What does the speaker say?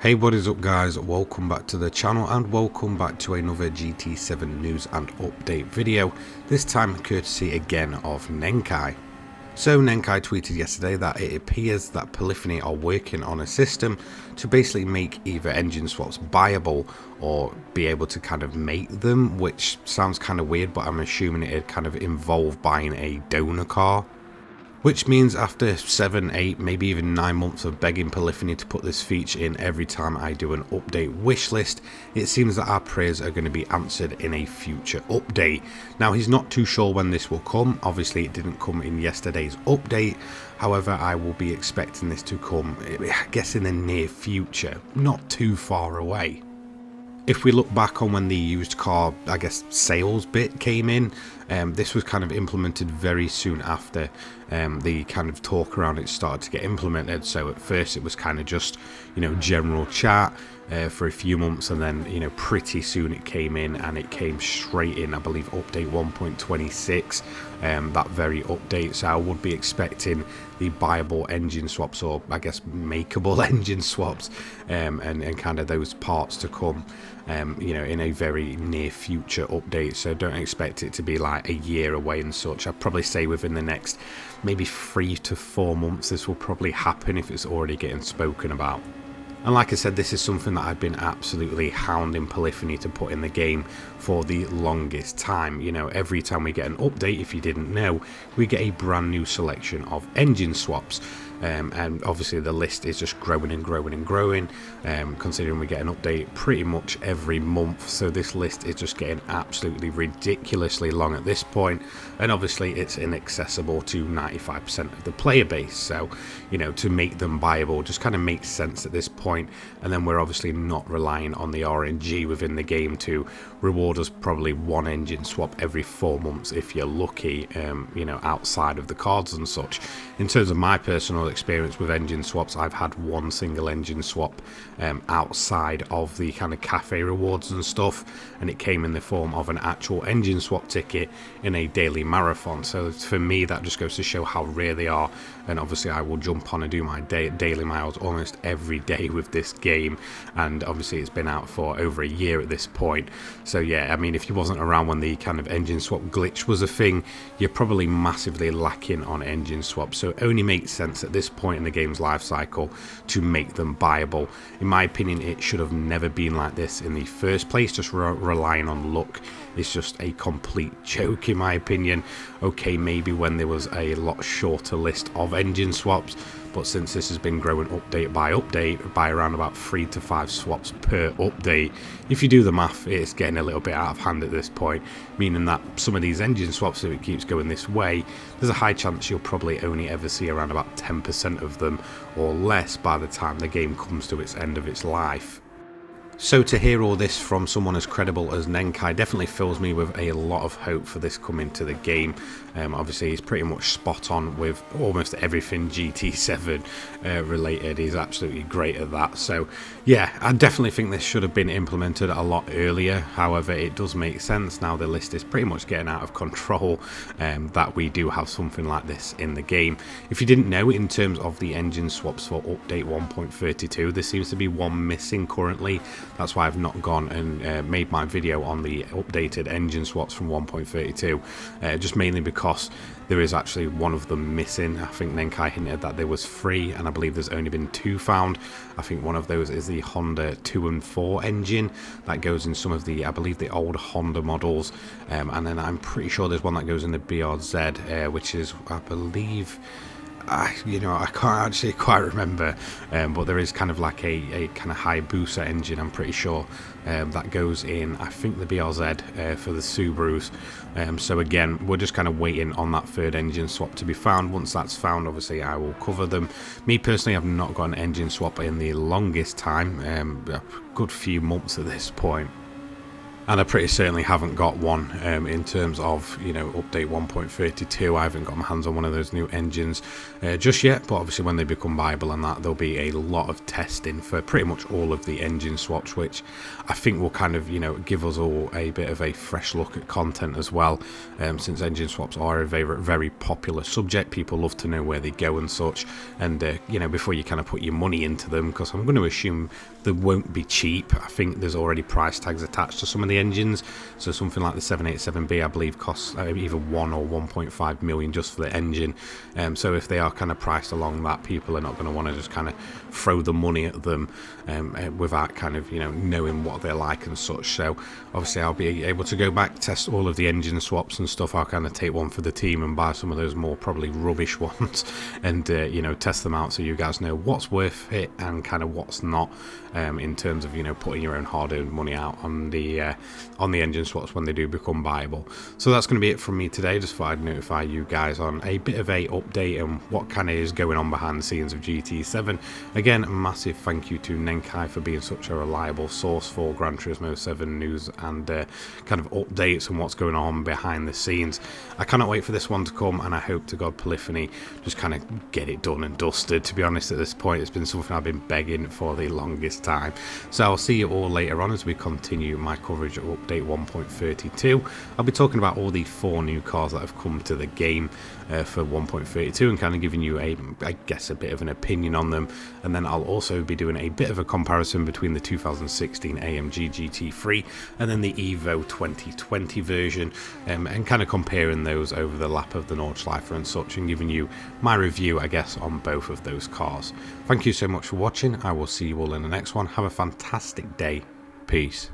Hey, what is up guys, welcome back to the channel and welcome back to another GT7 news and update video, this time courtesy again of Nenkai. So Nenkai tweeted yesterday that it appears that Polyphony are working on a system to basically make either engine swaps buyable or be able to kind of make them, which sounds kind of weird, but I'm assuming it'd kind of involve buying a donor car. Which means after 7, 8, maybe even 9 months of begging Polyphony to put this feature in every time I do an update wish list, it seems that our prayers are going to be answered in a future update. Now he's not too sure when this will come, obviously it didn't come in yesterday's update, however I will be expecting this to come, I guess, in the near future, not too far away. If we look back on when the used car, I guess, sales bit came in, this was kind of implemented very soon after the kind of talk around it started to get implemented. So at first it was kind of just, general chat for a few months, and then, pretty soon it came in, and it came straight in, I believe, update 1.26, that very update. So I would be expecting the buyable engine swaps, or I guess makeable engine swaps, and kind of those parts to come, in a very near future update. So don't expect it to be like a year away and such. I'd probably say within the next maybe 3 to 4 months this will probably happen, if it's already getting spoken about. And like I said, this is something that I've been absolutely hounding Polyphony to put in the game for the longest time. Every time we get an update, if you didn't know, we get a brand new selection of engine swaps. And obviously the list is just growing and growing and growing, considering we get an update pretty much every month. So this list is just getting absolutely ridiculously long at this point, and obviously it's inaccessible to 95% of the player base. So to make them buyable just kind of makes sense at this point. And then we're obviously not relying on the RNG within the game to reward us probably one engine swap every 4 months if you're lucky, outside of the cards and such. In terms of my personal experience with engine swaps, I've had one single engine swap outside of the kind of cafe rewards and stuff, and it came in the form of an actual engine swap ticket in a daily marathon. So for me that just goes to show how rare they are, and obviously I will jump on and do my daily miles almost every day with this game, and obviously it's been out for over a year at this point. So yeah, I mean, if you wasn't around when the kind of engine swap glitch was a thing, you're probably massively lacking on engine swaps. So it only makes sense at this point in the game's life cycle to make them buyable. In my opinion, it should have never been like this in the first place. Just relying on luck is just a complete joke, in my opinion. Okay, maybe when there was a lot shorter list of engine swaps, but since this has been growing update by around about 3 to 5 swaps per update, if you do the math, it's getting a little bit out of hand at this point, meaning that some of these engine swaps, if it keeps going this way, there's a high chance you'll probably only ever see around about 10% of them or less by the time the game comes to its end of its life. So to hear all this from someone as credible as Nenkai definitely fills me with a lot of hope for this coming to the game. Obviously he's pretty much spot on with almost everything GT7 related. He's absolutely great at that. So yeah, I definitely think this should have been implemented a lot earlier. However, it does make sense now the list is pretty much getting out of control, that we do have something like this in the game. If you didn't know, in terms of the engine swaps for update 1.32, there seems to be one missing currently. That's why I've not gone and made my video on the updated engine swaps from 1.32, just mainly because there is actually one of them missing. I think Nenkai hinted that there was 3, and I believe there's only been 2 found. I think one of those is the Honda 2 and 4 engine that goes in some of the, I believe, the old Honda models, and then I'm pretty sure there's one that goes in the BRZ, which is, I believe, I can't actually quite remember, but there is kind of like a kind of Hayabusa engine, I'm pretty sure, that goes in, I think, the BRZ for the Subarus. So again, we're just kind of waiting on that third engine swap to be found. Once that's found, obviously I will cover them. Me personally, I've not got an engine swap in the longest time, a good few months at this point. And I pretty certainly haven't got one in terms of, update 1.32. I haven't got my hands on one of those new engines just yet, but obviously when they become viable and that, there'll be a lot of testing for pretty much all of the engine swaps, which I think will kind of, give us all a bit of a fresh look at content as well, since engine swaps are a very popular subject. People love to know where they go and such, and, before you kind of put your money into them, because I'm going to assume They won't be cheap. I think there's already price tags attached to some of the engines, so something like the 787B I believe costs either 1 or 1.5 million just for the engine. So if they are kind of priced along that, people are not going to want to just kind of throw the money at them without kind of, you know, knowing what they're like and such. So obviously I'll be able to go back, test all of the engine swaps and stuff. I'll kind of take one for the team and buy some of those more probably rubbish ones and you know, test them out so you guys know what's worth it and kind of what's not, in terms of, you know, putting your own hard-earned money out on the engine swaps when they do become buyable. So that's going to be it from me today. Just thought I'd notify you guys on a bit of a update and what kind of is going on behind the scenes of GT7. Again, a massive thank you to Nenkai for being such a reliable source for Gran Turismo 7 news and kind of updates and what's going on behind the scenes. I cannot wait for this one to come, and I hope to God Polyphony just kind of get it done and dusted. To be honest, at this point it's been something I've been begging for the longest time. So I'll see you all later on as we continue my coverage of update 1.32. I'll be talking about all the 4 new cars that have come to the game for 1.32 and kind of giving you I guess a bit of an opinion on them, and then I'll also be doing a bit of a comparison between the 2016 AMG GT3 and then the Evo 2020 version, and kind of comparing those over the lap of the Nordschleife and such, and giving you my review, I guess, on both of those cars. Thank you so much for watching. I will see you all in the next one. Have a fantastic day. Peace.